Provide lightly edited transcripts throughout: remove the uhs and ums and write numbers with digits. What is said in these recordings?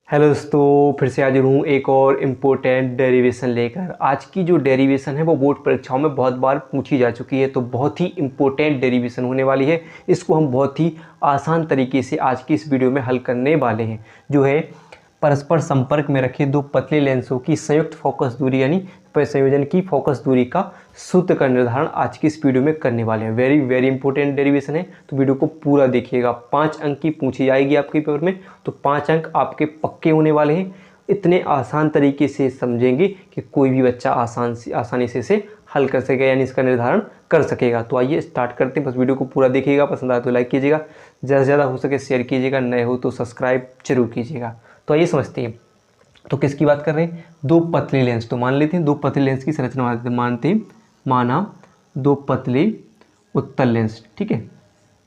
Hello दोस्तों, फिर से हाजिर हूँ एक और इम्पोर्टेंट डेरिवेशन लेकर। आज की जो डेरिवेशन है वो बोर्ड परीक्षाओं में बहुत बार पूछी जा चुकी है, तो बहुत ही इम्पोर्टेंट डेरिवेशन होने वाली है। इसको हम बहुत ही आसान तरीके से आज की इस वीडियो में हल करने वाले हैं। जो है परस्पर संपर्क में रखे दो पतले लेंसों की संयुक्त फोकस दूरी यानी संयोजन की फोकस दूरी का सूत्र का निर्धारण आज की इस वीडियो में करने वाले हैं। वेरी वेरी इंपॉर्टेंट डेरिवेशन है, तो वीडियो को पूरा देखिएगा। 5 अंक की पूछी जाएगी आपके पेपर में, तो 5 अंक आपके पक्के होने वाले हैं। इतने आसान तरीके से समझेंगे कि कोई भी बच्चा आसानी से इसे हल कर सकेगा, यानी इसका निर्धारण कर सकेगा। तो आइए स्टार्ट करते हैं। बस वीडियो को पूरा देखिएगा, पसंद आए तो लाइक कीजिएगा, ज़्यादा से ज़्यादा हो सके शेयर कीजिएगा, नए हो तो सब्सक्राइब जरूर कीजिएगा। तो आइए समझते हैं। तो किसकी बात कर रहे हैं? दो पतले लेंस। तो मान लेते हैं दो पतले लेंस की संरचना मानते हैं। माना दो पतले उत्तल लेंस, ठीक है।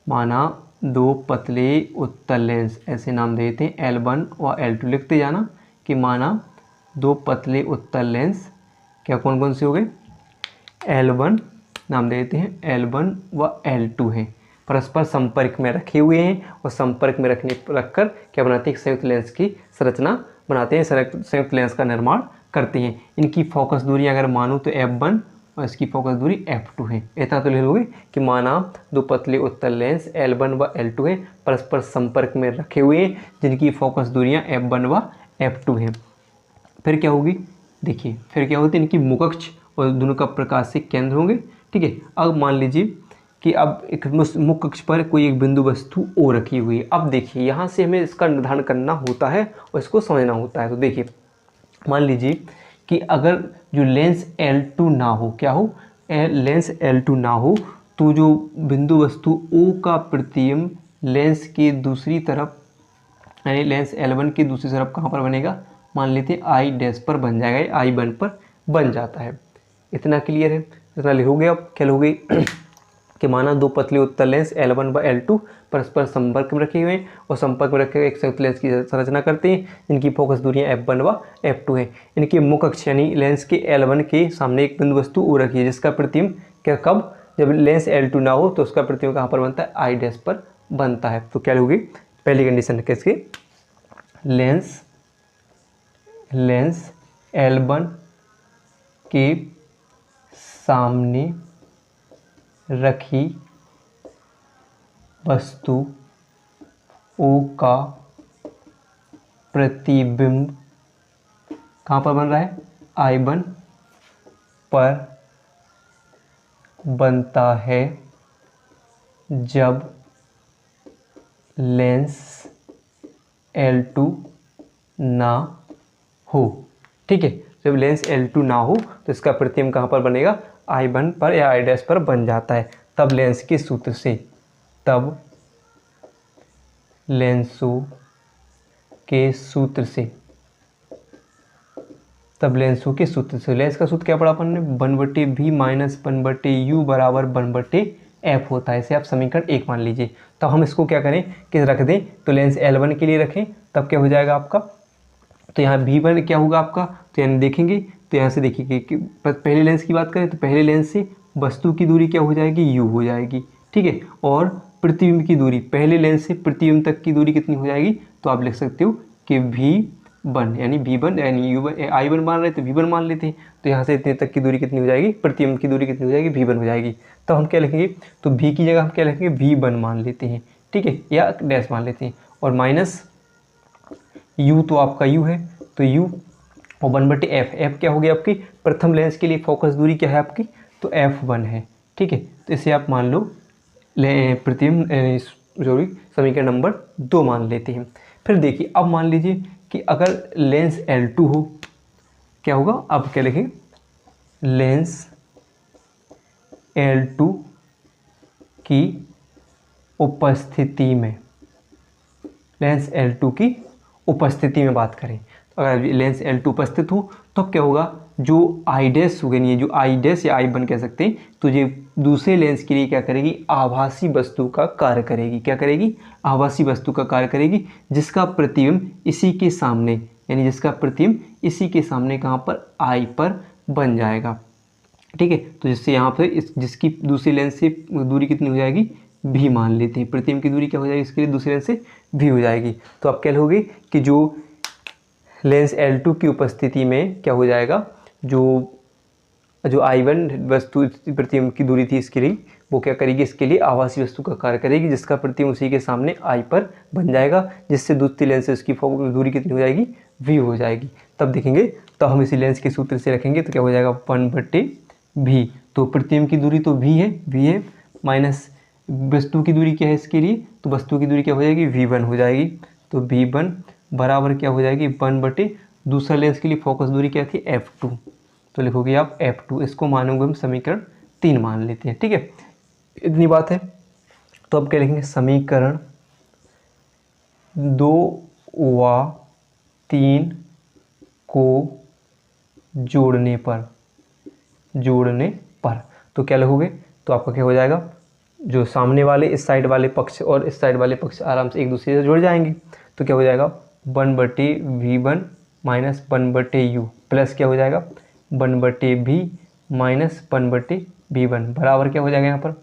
माना दो पतले उत्तल लेंस, ऐसे नाम देते हैं L1 और L2। लिखते जाना कि माना दो पतले उत्तल लेंस, क्या कौन कौन से हो गए? L1 नाम देते हैं, L1 व L2 हैं, परस्पर संपर्क में रखे हुए हैं और संपर्क में रखकर क्या बनाते हैं? संयुक्त लेंस की संरचना बनाते हैं, संयुक्त लेंस का निर्माण करते हैं। इनकी फोकस दूरी अगर मानूं तो F1 और इसकी फोकस दूरी F2 है। इतना तो लिख लोगे कि माना दो पतले उत्तल लेंस L1 व L2 हैं, परस्पर संपर्क में रखे हुए हैं, जिनकी फोकस दूरियां F1 व F2 हैं। फिर क्या होगी? देखिए फिर क्या होती है, इनकी मुखअक्ष और दोनों का प्रकाशिक केंद्र होंगे, ठीक है। अब मान लीजिए कि अब एक मुख्य अक्ष पर कोई एक बिंदु वस्तु O रखी हुई है। अब देखिए यहाँ से हमें इसका निर्धारण करना होता है और इसको समझना होता है। तो देखिए मान लीजिए कि अगर जो लेंस L2 ना हो, क्या हो? लेंस L2 ना हो, तो जो बिंदु वस्तु O का प्रतिबिंब लेंस के दूसरी तरफ यानी लेंस L1 की दूसरी तरफ कहाँ पर बनेगा? मान लेते हैं I डैश पर बन जाएगा, I1 पर बन जाता है। इतना क्लियर है? इतना लिखोगे। अब क्या लिखोगे कि माना दो पतले उत्तल लेंस L1 व L2 परस्पर संपर्क में रखे हुए हैं और संपर्क में रखे एक संयुक्त लेंस की संरचना करते हैं। इनकी फोकस दूरियां F1 व F2 हैं। इनके मुख्य अक्ष यानी लेंस के L1 के सामने एक बिंदु वस्तु O रखी है, जिसका प्रतिबिंब क्या कब? जब लेंस L2 ना हो तो उसका प्रतिबिंब कहाँ पर बनता है? I डैश पर बनता है। तो क्या होगी पहली कंडीशन है किसकी? लेंस L1 के सामने रखी वस्तु O का प्रतिबिंब कहाँ पर बन रहा है? I1 पर बनता है जब लेंस L2 ना हो, ठीक है। जब लेंस L2 ना हो तो इसका प्रतिबिंब कहाँ पर बनेगा? I1 पर या I डैश पर बन जाता है। तब लेंसों के सूत्र से लेंस का सूत्र क्या पढ़ा अपन ने? 1/v माइनस 1/u बराबर 1/f होता है। इसे आप समीकरण 1 मान लीजिए। तब हम इसको क्या करें कि रख दें, तो लेंस L1 के लिए रखें, तब क्या हो जाएगा आपका? तो यहाँ V1 क्या होगा आपका? तो यानी देखेंगे तो यहाँ से देखिए कि पहले लेंस की बात करें तो पहले लेंस से वस्तु की दूरी क्या हो जाएगी? U हो जाएगी, ठीक है। और प्रतिबिंब की दूरी, पहले लेंस से प्रतिबिंब तक की दूरी कितनी हो जाएगी? तो आप लिख सकते हो कि V1 यानी V1 यानी U1 I1 मान रहे तो V1 मान लेते हैं। तो यहाँ से इतने तक की दूरी कितनी हो जाएगी? प्रतिबिंब की दूरी कितनी हो जाएगी? V1 हो जाएगी। तो हम क्या लिखेंगे? तो V की जगह हम क्या लिखेंगे? V1 मान लेते हैं, ठीक है, या डैश मान लेते हैं। और माइनस U तो आपका U है, तो U और 1/f। f क्या हो गया आपकी? प्रथम लेंस के लिए फोकस दूरी क्या है आपकी? तो F1 है, ठीक है। तो इसे आप मान लो प्रतिबिंब समीकरण नंबर 2 मान लेते हैं। फिर देखिए अब मान लीजिए कि अगर लेंस L2 हो, क्या होगा? अब क्या लिखें? लेंस L2 की उपस्थिति में, लेंस L2 की उपस्थिति में बात करें, तो अगर लेंस L2 उपस्थित हो तो अब क्या होगा? जो I डैश होगा, नहीं जो I डैश या I1 कह सकते हैं, तो ये दूसरे लेंस के लिए क्या करेगी? आभासी वस्तु का कार्य करेगी। क्या करेगी? आभासी वस्तु का कार्य करेगी, जिसका प्रतिबिंब इसी के सामने यानी जिसका प्रतिबिंब इसी के सामने कहाँ पर? I पर बन जाएगा, ठीक है। तो जिससे यहाँ पर जिसकी दूसरी लेंस से दूरी कितनी हो जाएगी? V मान लेते हैं। प्रतिबिंब की दूरी क्या हो जाएगी इसके लिए? दूसरे लेंस से V हो जाएगी। तो आप क्या लोगे कि जो लेंस L2 की उपस्थिति में क्या हो जाएगा, जो I1 वस्तु प्रतिबिंब की दूरी थी इसके लिए, वो क्या करेगी, इसके लिए आभासी वस्तु का कार्य करेगी, जिसका प्रतिबिंब उसी के सामने I पर बन जाएगा, जिससे दूसरी लेंस से उसकी दूरी कितनी हो जाएगी, V हो जाएगी। तब देखेंगे, तो हम इसी लेंस के सूत्र से रखेंगे तो क्या हो जाएगा 1/V। तो प्रतिबिंब की दूरी तो V है माइनस वस्तु की दूरी क्या है इसके लिए, तो वस्तु की दूरी क्या हो जाएगी, V1 हो जाएगी। तो V1 बराबर क्या हो जाएगी 1/, दूसरा लेंस के लिए फोकस दूरी क्या थी F2, तो लिखोगे आप F2। इसको मानोगे हम समीकरण 3 मान लेते हैं, ठीक है, इतनी बात है। तो अब क्या लिखेंगे, समीकरण 2 व 3 को जोड़ने पर तो क्या लिखोगे, तो आपका क्या हो जाएगा, जो सामने वाले इस साइड वाले पक्ष और इस साइड वाले पक्ष आराम से एक दूसरे से जुड़ जाएंगे। तो क्या हो जाएगा 1/V1 माइनस 1/U प्लस क्या हो जाएगा 1/V माइनस 1/V1 बराबर क्या हो जाएगा यहाँ पर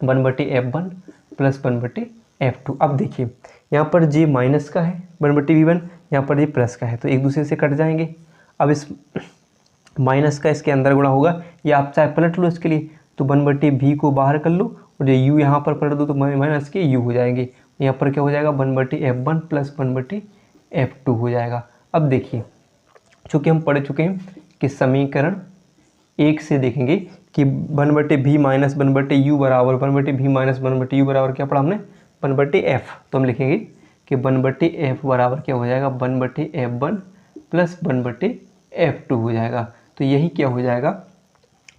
1/F1 प्लस 1/F2। अब देखिए यहाँ पर जी माइनस का है 1/V1, यहाँ पर जी प्लस का है, तो एक दूसरे से कट जाएंगे। अब इस माइनस का इसके अंदर गुणा होगा, या आप चाहे पलट लो इसके लिए, तो 1/V को बाहर कर लो और जो U यहाँ पर पलट दो तो माइनस के U हो जाएंगे। यहाँ पर क्या हो जाएगा 1/F1 प्लस 1/F2 हो जाएगा। अब देखिए, चूँकि हम पढ़ चुके हैं कि समीकरण 1 से देखेंगे कि 1/V माइनस 1/U बराबर 1/V माइनस 1/U बराबर क्या पढ़ा हमने 1/F, तो हम लिखेंगे कि 1/F बराबर क्या हो जाएगा 1/F1 प्लस 1/F2 हो जाएगा। तो यही क्या हो जाएगा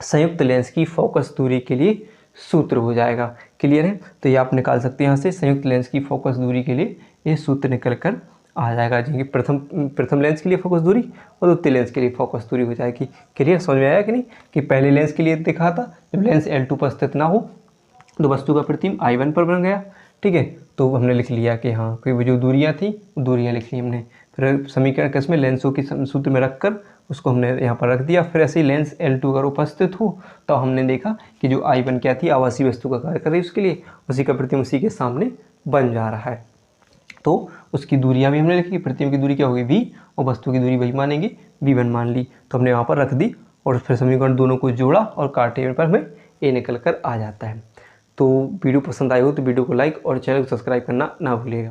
संयुक्त लेंस की फोकस दूरी के लिए सूत्र हो जाएगा। क्लियर है, तो ये आप निकाल सकते हैं यहाँ से, संयुक्त लेंस की फोकस दूरी के लिए ये सूत्र निकल कर आ जाएगा जी। प्रथम लेंस के लिए फोकस दूरी और द्वितीय लेंस के लिए फोकस दूरी हो जाएगी। क्लियर, समझ में आया कि नहीं, कि पहले लेंस के लिए देखा था जब लेंस L2 पर स्थित ना हो तो वस्तु का प्रतिबिंब I1 पर बन गया, ठीक है, तो हमने लिख लिया कि हाँ कोई जो दूरियाँ थी दूरियाँ लिख ली हमने, फिर समीकरण किसमें लेंसों की सूत्र में रख कर उसको हमने यहाँ पर रख दिया। फिर ऐसे ही लेंस L2 अगर उपस्थित हो तो हमने देखा कि जो I1 क्या थी आभासी वस्तु का कार्य कर रही है, उसके लिए उसी का प्रतिबिंब उसी के सामने बन जा रहा है, तो उसकी दूरियां भी हमने लिखी। प्रतिबिंब की दूरी क्या होगी V और वस्तु की दूरी वही मानेंगे V1 मान ली, तो हमने वहाँ पर रख दी और फिर समीकरण दोनों को जोड़ा और काटे पर हमें A निकल कर आ जाता है। तो वीडियो पसंद आई हो तो वीडियो को लाइक और चैनल को सब्सक्राइब करना ना भूलिएगा।